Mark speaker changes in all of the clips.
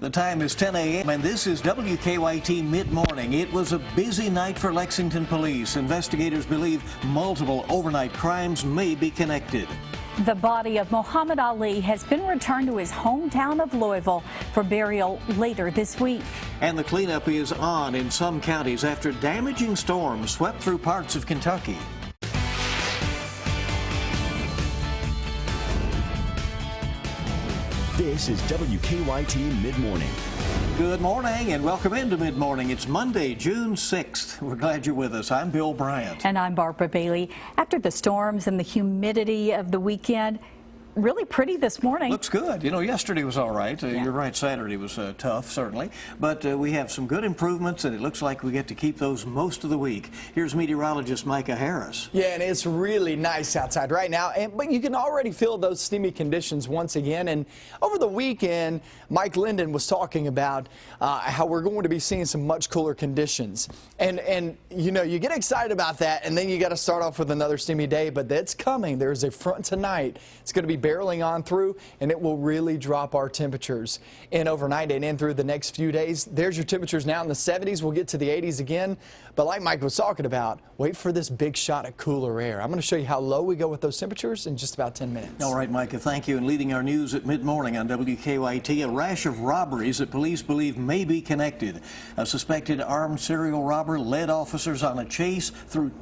Speaker 1: The time is 10 a.m. and this is WKYT Midmorning. It was a busy night for Lexington police. Investigators believe multiple overnight crimes may be connected.
Speaker 2: The body of Muhammad Ali has been returned to his hometown of Louisville for burial later this week.
Speaker 1: And the cleanup is on in some counties after damaging storms swept through parts of Kentucky.
Speaker 3: This is WKYT Midmorning.
Speaker 1: Good morning and welcome into Midmorning. It's Monday, June 6th. We're glad you're with us. I'm Bill Bryant.
Speaker 2: And I'm Barbara Bailey. After the storms and the humidity of the weekend, really pretty this morning.
Speaker 1: Looks good. You know, yesterday was all right.
Speaker 2: Yeah.
Speaker 1: You're right, Saturday was tough, certainly. But we have some good improvements, and it looks like we get to keep those most of the week. Here's meteorologist Micah Harris.
Speaker 4: Yeah, and it's really nice outside right now, but you can already feel those steamy conditions once again. And over the weekend, Mike Linden was talking about how we're going to be seeing some much cooler conditions. And you know, you get excited about that, and then you got to start off with another steamy day, but that's coming. There's a front tonight. It's going to be barreling on through, and it will really drop our temperatures in overnight and in through the next few days. There's your temperatures now in the 70s. We'll get to the 80s again, but like Mike was talking about, wait for this big shot of cooler air. I'm going to show you how low we go with those temperatures in just about 10 minutes.
Speaker 1: All right, Micah, thank you. And leading our news at Mid-Morning on WKYT, a rash of robberies that police believe may be connected. A suspected armed serial robber led officers on a chase through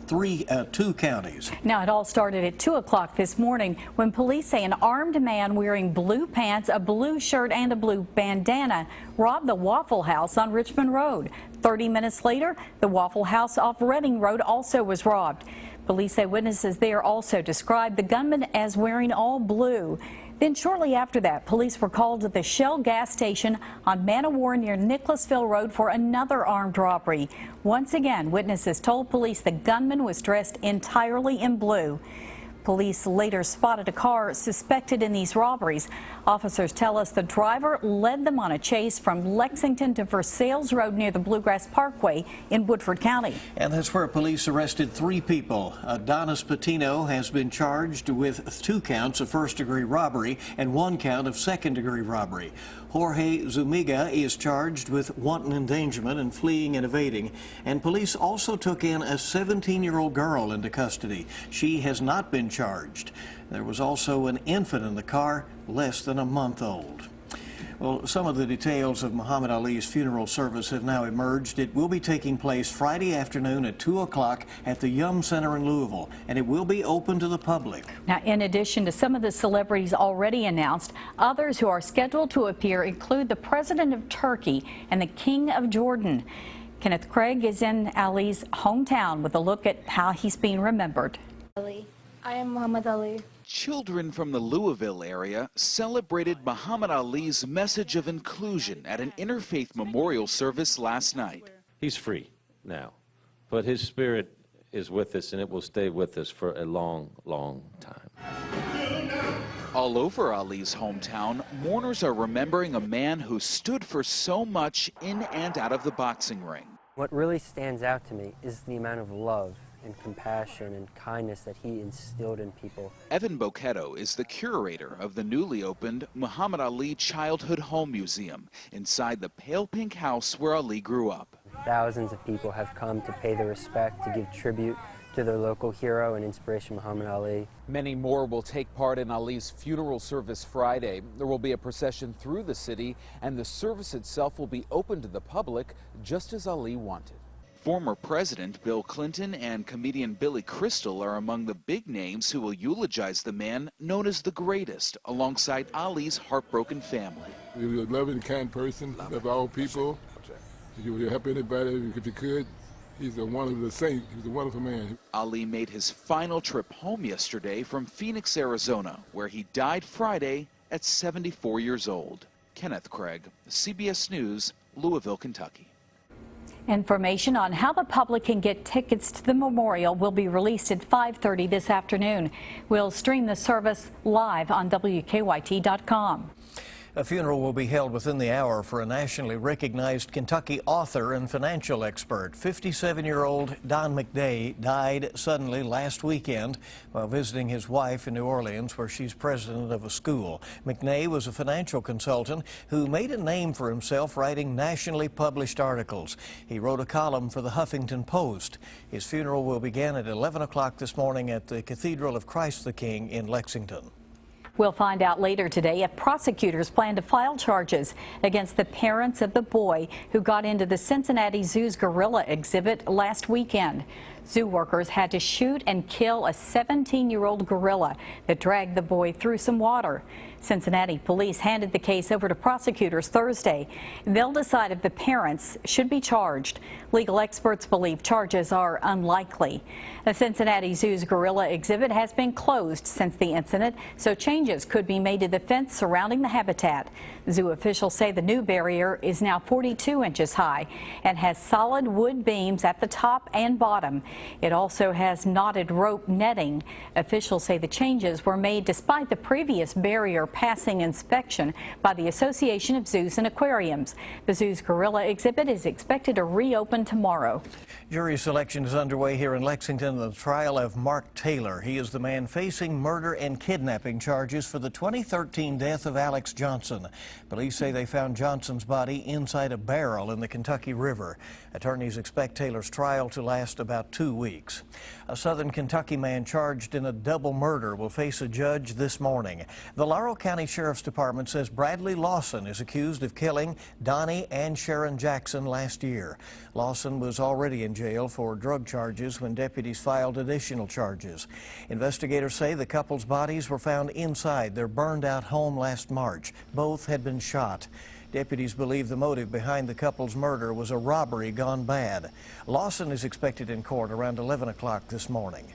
Speaker 1: two counties.
Speaker 2: Now, it all started at 2 o'clock this morning when police say an armed man wearing blue pants, a blue shirt, and a blue bandana robbed the Waffle House on Richmond Road. 30 minutes later, the Waffle House off Reading Road also was robbed. Police say witnesses there also described the gunman as wearing all blue. Then shortly after that, police were called to the Shell gas station on Man-O-War near Nicholasville Road for another armed robbery. Once again, witnesses told police the gunman was dressed entirely in blue. Police later spotted a car suspected in these robberies. Officers tell us the driver led them on a chase from Lexington to Versailles Road near the Bluegrass Parkway in Woodford County.
Speaker 1: And that's where police arrested 3 people. Adonis Patino has been charged with 2 counts of first-degree robbery and 1 count of second-degree robbery. Jorge Zuniga is charged with wanton endangerment and fleeing and evading. And police also took in a 17-year-old girl into custody. She has not been charged. There was also an infant in the car, less than a month old. Well, some of the details of Muhammad Ali's funeral service have now emerged. It will be taking place Friday afternoon at 2 o'clock at the Yum Center in Louisville, and it will be open to the public.
Speaker 2: Now, in addition to some of the celebrities already announced, others who are scheduled to appear include the President of Turkey and the King of Jordan. Kenneth Craig is in Ali's hometown with a look at how he's being remembered.
Speaker 5: I am Muhammad Ali.
Speaker 6: Children from the Louisville area celebrated Muhammad Ali's message of inclusion at an interfaith memorial service last night.
Speaker 7: He's free now, but his spirit is with us, and it will stay with us for a long, long time.
Speaker 6: All over Ali's hometown, mourners are remembering a man who stood for so much in and out of the boxing ring.
Speaker 8: What really stands out to me is the amount of love and compassion and kindness that he instilled in people.
Speaker 6: Evan Boquetto is the curator of the newly opened Muhammad Ali Childhood Home Museum inside the pale pink house where Ali grew up.
Speaker 8: Thousands of people have come to pay their respect, to give tribute to their local hero and inspiration, Muhammad Ali.
Speaker 9: Many more will take part in Ali's funeral service Friday. There will be a procession through the city, and the service itself will be open to the public, just as Ali wanted.
Speaker 6: Former President Bill Clinton and comedian Billy Crystal are among the big names who will eulogize the man known as the greatest, alongside Ali's heartbroken family.
Speaker 10: He was a loving, kind person, loved all people. He would help anybody if he could. He's a wonderful saint. He was a wonderful man.
Speaker 6: Ali made his final trip home yesterday from Phoenix, Arizona, where he died Friday at 74 years old. Kenneth Craig, CBS News, Louisville, Kentucky.
Speaker 2: Information on how the public can get tickets to the memorial will be released at 5:30 this afternoon. We'll stream the service live on WKYT.com.
Speaker 1: A funeral will be held within the hour for a nationally recognized Kentucky author and financial expert. 57-year-old Don McDay died suddenly last weekend while visiting his wife in New Orleans, where she's president of a school. McDay was a financial consultant who made a name for himself writing nationally published articles. He wrote a column for the Huffington Post. His funeral will begin at 11 o'clock this morning at the Cathedral of Christ the King in Lexington.
Speaker 2: We'll find out later today if prosecutors plan to file charges against the parents of the boy who got into the Cincinnati Zoo's gorilla exhibit last weekend. Zoo workers had to shoot and kill a 17-year-old gorilla that dragged the boy through some water. Cincinnati police handed the case over to prosecutors Thursday. They'll decide if the parents should be charged. Legal experts believe charges are unlikely. The Cincinnati Zoo's gorilla exhibit has been closed since the incident, so changes could be made to the fence surrounding the habitat. Zoo officials say the new barrier is now 42 inches high and has solid wood beams at the top and bottom. It also has knotted rope netting. Officials say the changes were made despite the previous barrier passing inspection by the Association of Zoos and Aquariums. The zoo's gorilla exhibit is expected to reopen tomorrow.
Speaker 1: Jury selection is underway here in Lexington in the trial of Mark Taylor. He is the man facing murder and kidnapping charges for the 2013 death of Alex Johnson. Police say they found Johnson's body inside a barrel in the Kentucky River. Attorneys expect Taylor's trial to last about 2 weeks. A southern Kentucky man charged in a double murder will face a judge this morning. The Laurel County Sheriff's Department says Bradley Lawson is accused of killing Donnie and Sharon Jackson last year. Lawson was already in jail for drug charges when deputies filed additional charges. Investigators say the couple's bodies were found inside their burned-out home last March. Both had been shot. Deputies believe the motive behind the couple's murder was a robbery gone bad. Lawson is expected in court around 11 o'clock this morning.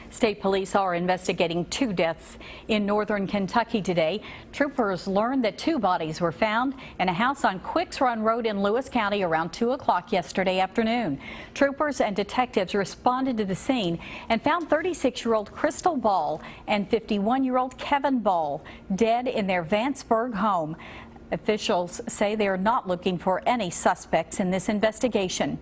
Speaker 2: State police are investigating 2 deaths in northern Kentucky today. Troopers learned that 2 bodies were found in a house on Quicks Run Road in Lewis County around 2 o'clock yesterday afternoon. Troopers and detectives responded to the scene and found 36-year-old Crystal Ball and 51-year-old Kevin Ball dead in their Vanceburg home. Officials say they are not looking for any suspects in this investigation.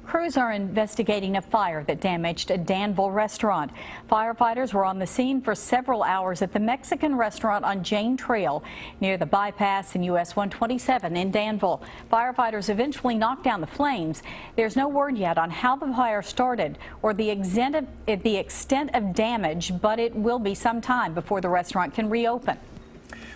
Speaker 2: Crews are investigating a fire that damaged a Danville restaurant. Firefighters were on the scene for several hours at the Mexican restaurant on Jane Trail near the bypass in US 127 in Danville. Firefighters eventually knocked down the flames. There's no word yet on how the fire started or the extent of damage, but it will be some time before the restaurant can reopen.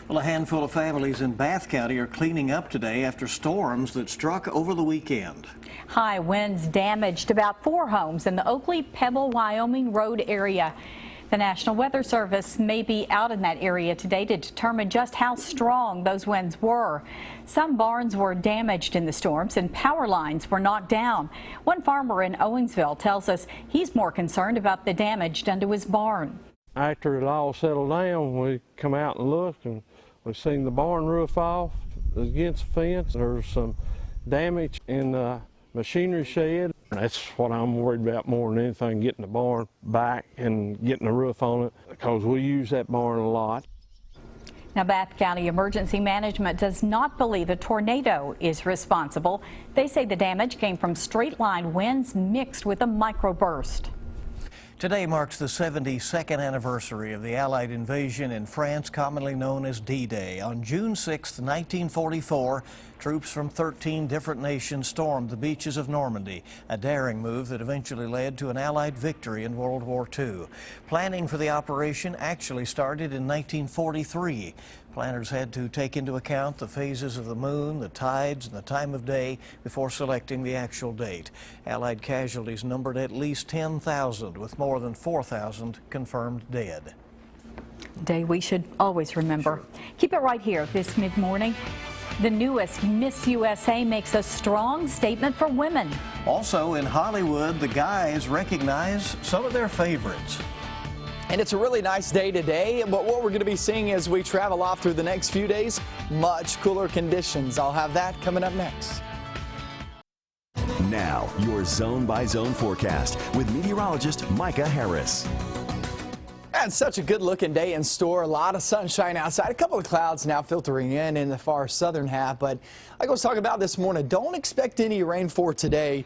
Speaker 1: Well, a handful of families in Bath County are cleaning up today after storms that struck over the weekend.
Speaker 2: High winds damaged about 4 homes in the Oakley-Pebble, Wyoming Road area. The National Weather Service may be out in that area today to determine just how strong those winds were. Some barns were damaged in the storms and power lines were knocked down. One farmer in Owensville tells us he's more concerned about the damage done to his barn.
Speaker 11: After it all settled down, we come out and looked, and we've seen the barn roof off against the fence. There's some damage in the machinery shed. That's what I'm worried about more than anything, getting the barn back and getting the roof on it, because we use that barn a lot.
Speaker 2: Now, Bath County Emergency Management does not believe a tornado is responsible. They say the damage came from straight-line winds mixed with a microburst.
Speaker 1: Today marks the 72nd anniversary of the Allied invasion in France, commonly known as D-Day. On June 6, 1944, troops from 13 different nations stormed the beaches of Normandy, a daring move that eventually led to an Allied victory in World War II. Planning for the operation actually started in 1943. Planners had to take into account the phases of the moon, the tides, and the time of day before selecting the actual date. Allied casualties numbered at least 10,000, with more than 4,000 confirmed dead.
Speaker 2: Day we should always remember. Keep it right here this mid-morning. The newest Miss USA makes a strong statement for women.
Speaker 1: Also in Hollywood, the guys recognize some of their favorites.
Speaker 4: And it's a really nice day today, but what we're going to be seeing as we travel off through the next few days, much cooler conditions. I'll have that coming up next.
Speaker 3: Now, your zone-by-zone forecast with meteorologist Micah Harris.
Speaker 4: got such a good looking day in store. A lot of sunshine outside. A couple of clouds now filtering in the far southern half. But like I was talking about this morning, don't expect any rain for today.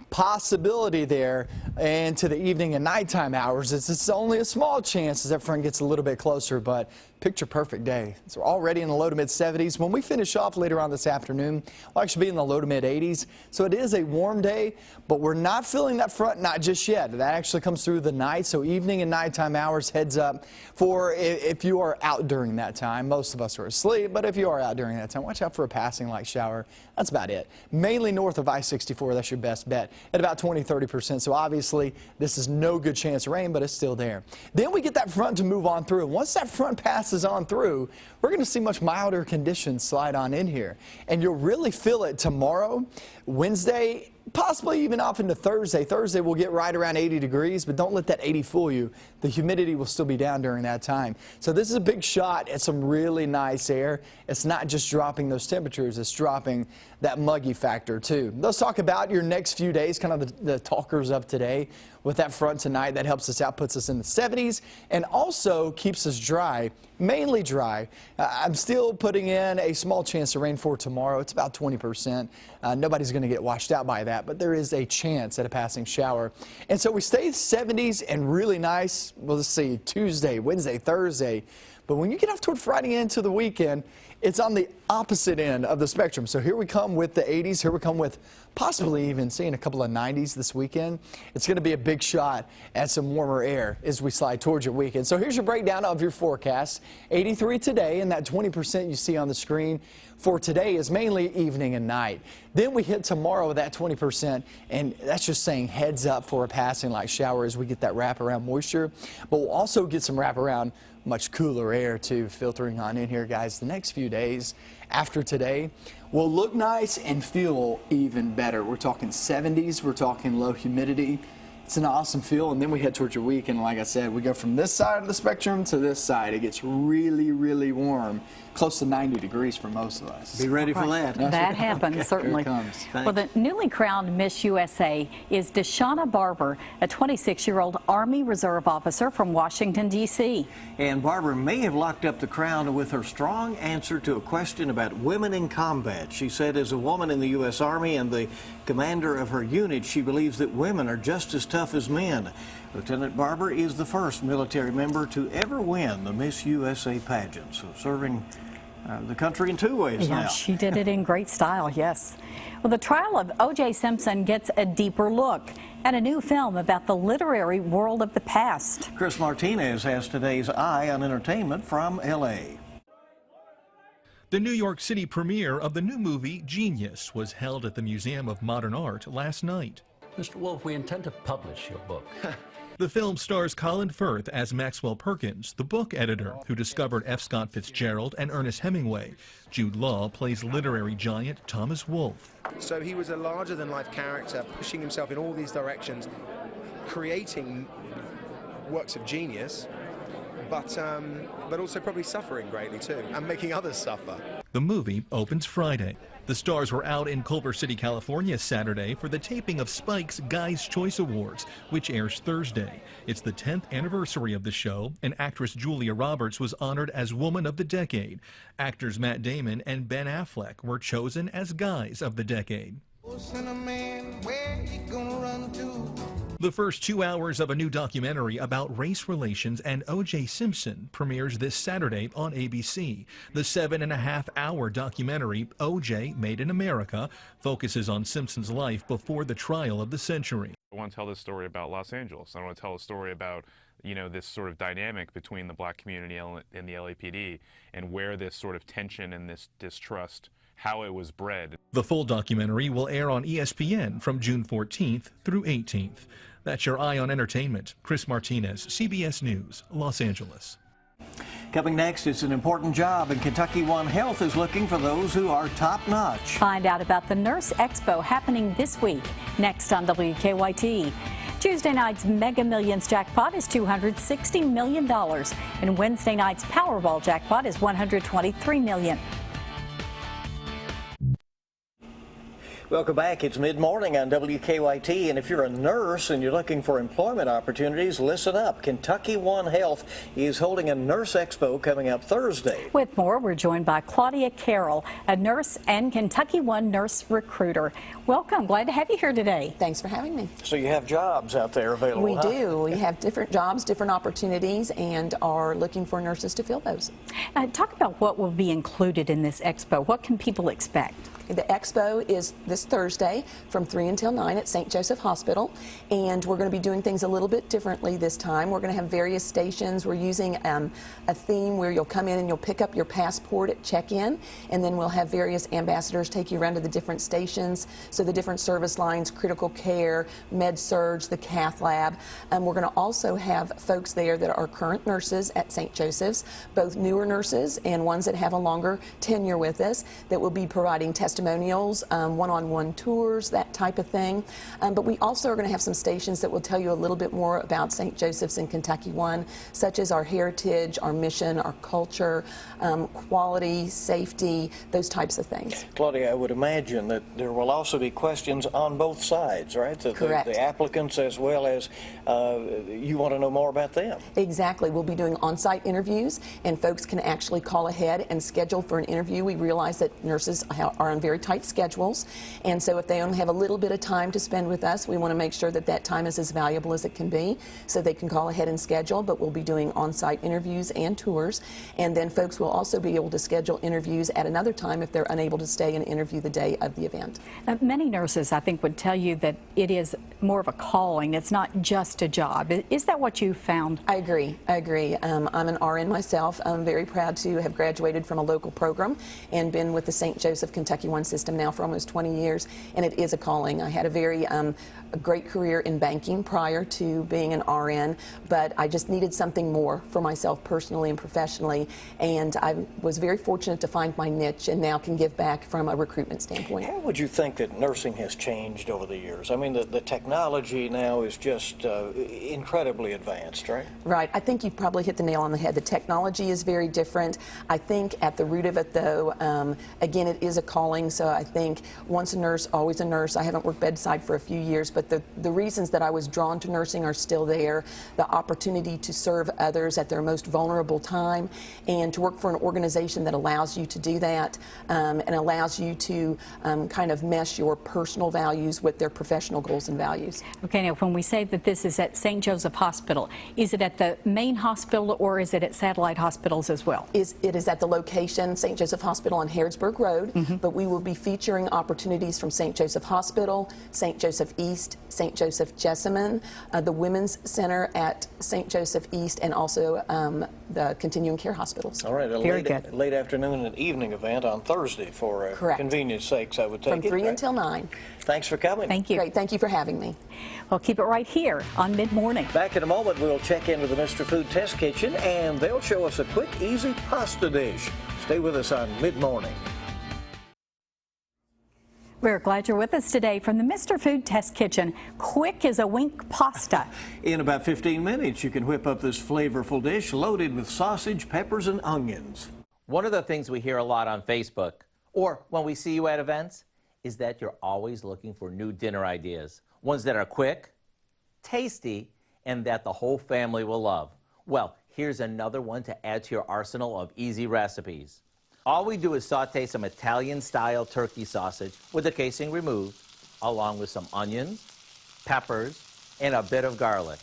Speaker 4: Possibility there into the evening and nighttime hours. It's only a small chance as that front gets a little bit closer, but picture perfect day. So we're already in the low to mid 70s. When we finish off later on this afternoon, we'll actually be in the low to mid 80s. So it is a warm day, but we're not feeling that front, not just yet. That actually comes through the night. So evening and nighttime hours, heads up for if you are out during that time. Most of us are asleep, but if you are out during that time, watch out for a passing light shower. That's about it. Mainly north of I-64, that's your best bet at about 20-30%. So obviously this is no good chance of rain, but it's still there. Then we get that front to move on through. Once that front passes on through, we're going to see much milder conditions slide on in here. And you'll really feel it tomorrow, Wednesday, possibly even off into Thursday. Thursday will get right around 80 degrees, but don't let that 80 fool you. The humidity will still be down during that time. So this is a big shot at some really nice air. It's not just dropping those temperatures, it's dropping that muggy factor too. Let's talk about your next few days, kind of the talkers of today. With that front tonight, that helps us out, puts us in the 70s, and also keeps us dry, mainly dry. I'm still putting in a small chance of rain for tomorrow. It's about 20%. Nobody's going to get washed out by that, but there is a chance at a passing shower. And so we stay 70s and really nice. Well, let's see, Tuesday, Wednesday, Thursday. But when you get off toward Friday into the weekend, it's on the opposite end of the spectrum. So here we come with the 80s. Here we come with possibly even seeing a couple of 90s this weekend. It's going to be a big shot at some warmer air as we slide towards your weekend. So here's your breakdown of your forecast. 83 today, and that 20% you see on the screen for today is mainly evening and night. Then we hit tomorrow with that 20%, and that's just saying heads up for a passing light shower as we get that wraparound moisture. But we'll also get some wraparound much cooler air too filtering on in here, guys. The next few days after today will look nice and feel even better. We're talking 70s, we're talking low humidity. It's an awesome feel, and then we head towards your week, and like I said, we go from this side of the spectrum to this side. It gets really, really warm, close to 90 degrees for most of us.
Speaker 1: Be ready for that.
Speaker 2: That happens,
Speaker 1: Okay,
Speaker 2: certainly.
Speaker 1: here it comes.
Speaker 2: Well, the newly crowned Miss USA is Deshauna Barber, a 26-year-old Army Reserve officer from Washington, D.C.
Speaker 1: And Barbara may have locked up the crown with her strong answer to a question about women in combat. She said as a woman in the U.S. Army and the commander of her unit, she believes that women are just as tough as men. Lieutenant Barber is the first military member to ever win the Miss USA pageant, so serving the country in 2 ways now.
Speaker 2: Yeah, she did it in great style, yes. Well, the trial of O.J. Simpson gets a deeper look at a new film about the literary world of the past.
Speaker 1: Chris Martinez has today's Eye on Entertainment from L.A.
Speaker 12: The New York City premiere of the new movie Genius was held at the Museum of Modern Art last night.
Speaker 13: Mr. Wolf, we intend to publish your book.
Speaker 12: The film stars Colin Firth as Maxwell Perkins, the book editor who discovered F. Scott Fitzgerald and Ernest Hemingway. Jude Law plays literary giant Thomas Wolfe.
Speaker 14: So he was a larger-than-life character, pushing himself in all these directions, creating works of genius, but also probably suffering greatly too, and making others suffer.
Speaker 12: The movie opens Friday. The stars were out in Culver City, California Saturday for the taping of Spike's Guys' Choice Awards, which airs Thursday. It's the 10th anniversary of the show, and actress Julia Roberts was honored as Woman of the Decade. Actors Matt Damon and Ben Affleck were chosen as Guys of the Decade. The first 2 hours of a new documentary about race relations and O.J. Simpson premieres this Saturday on ABC. The 7.5-hour documentary, O.J. Made in America, focuses on Simpson's life before the trial of the century.
Speaker 15: I want to tell this story about Los Angeles. I want to tell a story about, you know, this sort of dynamic between the black community and the LAPD, and where this sort of tension and this distrust, how it was bred.
Speaker 12: The full documentary will air on ESPN from June 14th through 18th. That's your Eye on Entertainment. Chris Martinez, CBS News, Los Angeles.
Speaker 1: Coming next, it's an important job, and Kentucky One Health is looking for those who are top-notch.
Speaker 2: Find out about the Nurse Expo happening this week, next on WKYT. Tuesday night's Mega Millions jackpot is $260 million, and Wednesday night's Powerball jackpot is $123 million.
Speaker 1: Welcome back. It's mid-morning on WKYT, and if you're a nurse and you're looking for employment opportunities, listen up. Kentucky One Health is holding a Nurse Expo coming up Thursday.
Speaker 2: With more, we're joined by Claudia Carroll, a nurse and Kentucky One nurse recruiter. Welcome. Glad to have you here today.
Speaker 16: Thanks for having me.
Speaker 1: So you have jobs out there available,
Speaker 16: We
Speaker 1: huh?
Speaker 16: do. We have different jobs, different opportunities, and are looking for nurses to fill those.
Speaker 2: Talk about what will be included in this expo. What can people expect?
Speaker 16: The expo is this Thursday from 3 until 9 at St. Joseph Hospital, and we're going to be doing things a little bit differently this time. We're going to have various stations. We're using a theme where you'll come in and you'll pick up your passport at check-in, and then we'll have various ambassadors take you around to the different stations, so the different service lines, critical care, med-surg, the cath lab. We're going to also have folks there that are current nurses at St. Joseph's, both newer nurses and ones that have a longer tenure with us, that will be providing testimonials, one-on-one tours, that type of thing. But we also are going to have some stations that will tell you a little bit more about St. Joseph's and Kentucky One, such as our heritage, our mission, our culture, quality, safety, those types of things.
Speaker 1: Claudia, I would imagine that there will also be questions on both sides, right?
Speaker 16: Correct.
Speaker 1: The applicants as well as you want to know more about them.
Speaker 16: Exactly. We'll be doing on-site interviews, and folks can actually call ahead and schedule for an interview. We realize that nurses are on very tight schedules, and so if they only have a little bit of time to spend with us, we want to make sure that that time is as valuable as it can be, so they can call ahead and schedule. But we'll be doing on-site interviews and tours, and then folks will also be able to schedule interviews at another time if they're unable to stay and interview the day of the event.
Speaker 2: Many nurses, I think, would tell you that it is more of a calling. It's not just a job. Is that what you found?
Speaker 16: I agree. I'm an RN myself. I'm very proud to have graduated from a local program and been with the St. Joseph Kentucky One system now for almost 20 years, and it is a calling. I had a very a great career in banking prior to being an RN, but I just needed something more for myself personally and professionally, and I was very fortunate to find my niche and now can give back from a recruitment standpoint.
Speaker 1: How would you think that nursing has changed over the years? I mean, the technology now is just incredibly advanced, right?
Speaker 16: Right. I think you've probably hit the nail on the head. The technology is very different. I think at the root of it, though, again, it is a calling, so I think once a nurse, always a nurse. I haven't worked bedside for a few years, but the reasons that I was drawn to nursing are still there. The opportunity to serve others at their most vulnerable time and to work for an organization that allows you to do that and allows you to kind of mesh your personal values with their professional goals and values.
Speaker 2: Okay, now when we say that this is at St. Joseph Hospital, is it at the main hospital or is it at satellite hospitals as well?
Speaker 16: It is at the location, St. Joseph Hospital on Harrodsburg Road, but we will be featuring opportunities from St. Joseph Hospital, St. Joseph East, St. Joseph Jessamine, the Women's Center at St. Joseph East, and also the continuing care hospitals.
Speaker 1: All right,
Speaker 2: Very good.
Speaker 1: Late afternoon and evening event on Thursday for convenience sakes, I would take
Speaker 16: From 3 until 9.
Speaker 1: Thanks for coming.
Speaker 2: Thank you.
Speaker 16: Great. Thank you for having me.
Speaker 2: Well, keep it right here on Mid-Morning.
Speaker 1: Back in a moment, we'll check into the Mr. Food Test Kitchen, and they'll show us a quick, easy pasta dish. Stay with us on Mid-Morning.
Speaker 2: We're glad you're with us today from the Mr. Food Test Kitchen. Quick as a wink pasta.
Speaker 1: In about 15 minutes, you can whip up this flavorful dish loaded with sausage, peppers, and onions.
Speaker 17: One of the things we hear a lot on Facebook, or when we see you at events, is that you're always looking for new dinner ideas. Ones that are quick, tasty, and that the whole family will love. Well, here's another one to add to your arsenal of easy recipes. All we do is saute some Italian-style turkey sausage with the casing removed, along with some onions, peppers, and a bit of garlic.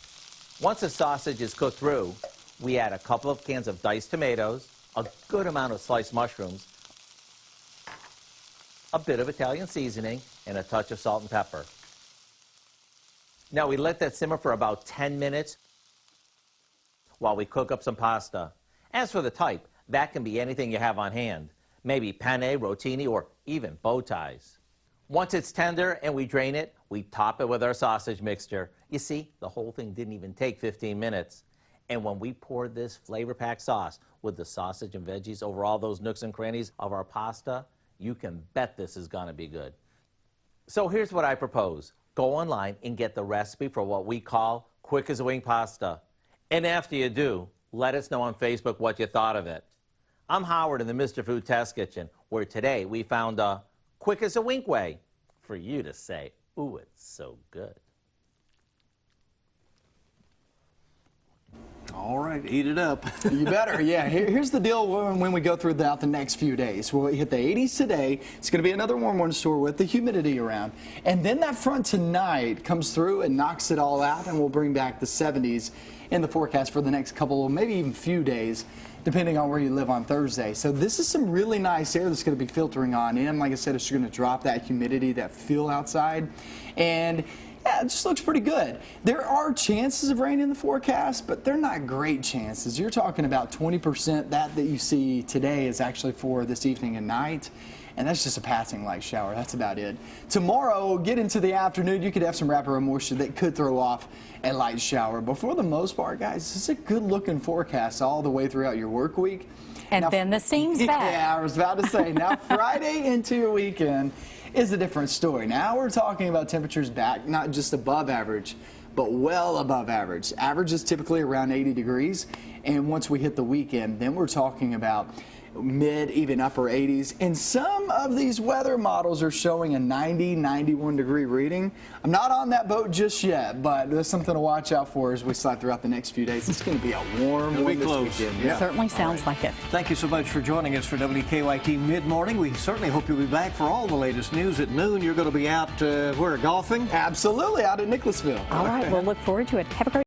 Speaker 17: Once the sausage is cooked through, we add a couple of cans of diced tomatoes, a good amount of sliced mushrooms, a bit of Italian seasoning, and a touch of salt and pepper. Now we let that simmer for about 10 minutes while we cook up some pasta. As for the type, that can be anything you have on hand. Maybe penne, rotini, or even bow ties. Once it's tender and we drain it, we top it with our sausage mixture. You see, the whole thing didn't even take 15 minutes. And when we pour this flavor-packed sauce with the sausage and veggies over all those nooks and crannies of our pasta, you can bet this is gonna be good. So here's what I propose. Go online and get the recipe for what we call quick as a wing pasta. And after you do, let us know on Facebook what you thought of it. I'm Howard in the Mr. Food Test Kitchen, where today we found a quick as a wink way for you to say, ooh, it's so good.
Speaker 1: All right, eat it up.
Speaker 4: You better, yeah. Here's the deal when we go throughout the next few days. We'll hit the 80s today. It's going to be another warm one store with the humidity around. And then that front tonight comes through and knocks it all out, and we'll bring back the 70s in the forecast for the next couple, maybe even few days, depending on where you live on Thursday. So this is some really nice air that's going to be filtering on in. Like I said, it's going to drop that humidity, that feel outside. And yeah, it just looks pretty good. There are chances of rain in the forecast, but they're not great chances. You're talking about 20%. That you see today is actually for this evening and night, and that's just a passing light shower. That's about it. Tomorrow, get into the afternoon, you could have some wraparound moisture that could throw off a light shower. But for the most part, guys, this is a good-looking forecast all the way throughout your work week.
Speaker 2: And
Speaker 4: now,
Speaker 2: then the steam's back.
Speaker 4: Yeah, I was about to say, now Friday into your weekend is a different story. Now we're talking about temperatures back, not just above average, but well above average. Average is typically around 80 degrees, and once we hit the weekend, then we're talking about mid, even upper 80s. And some of these weather models are showing a 90, 91 degree reading. I'm not on that boat just yet, but there's something to watch out for as we slide throughout the next few days. It's going to be a warm one this weekend.
Speaker 2: It certainly sounds like it.
Speaker 1: Thank you so much for joining us for WKYT Mid-Morning. We certainly hope you'll be back for all the latest news at noon. You're going to be out, where, golfing?
Speaker 4: Absolutely, out at Nicholasville.
Speaker 2: All right, we'll look forward to it. Have a great